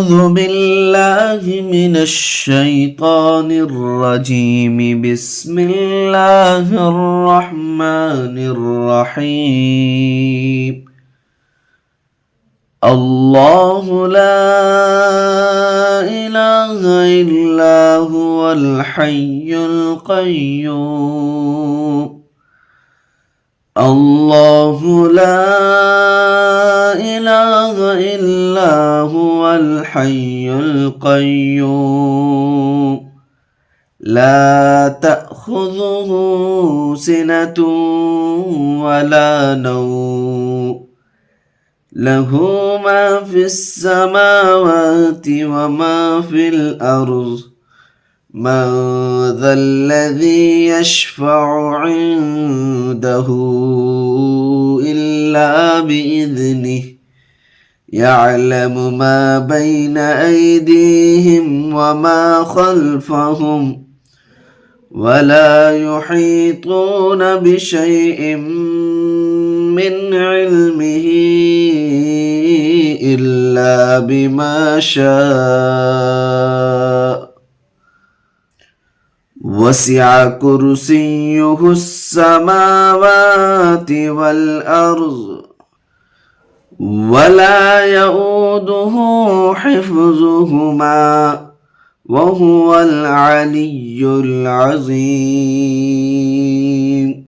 أعوذ بالله من الشيطان الرجيم. بسم الله الرحمن الرحيم. الله لا إله إلا هو الحي القيوم. الله لا إله إلا هو الحي القيوم لا تأخذه سنة ولا نوم له ما في السماوات وما في الأرض من ذا الذي يشفع عنده إلا بإذنه يعلم ما بين أيديهم وما خلفهم ولا يحيطون بشيء من علمه إلا بما شاء وسع كرسيه السماوات والأرض ولا يؤوده حفظهما وهو العلي العظيم.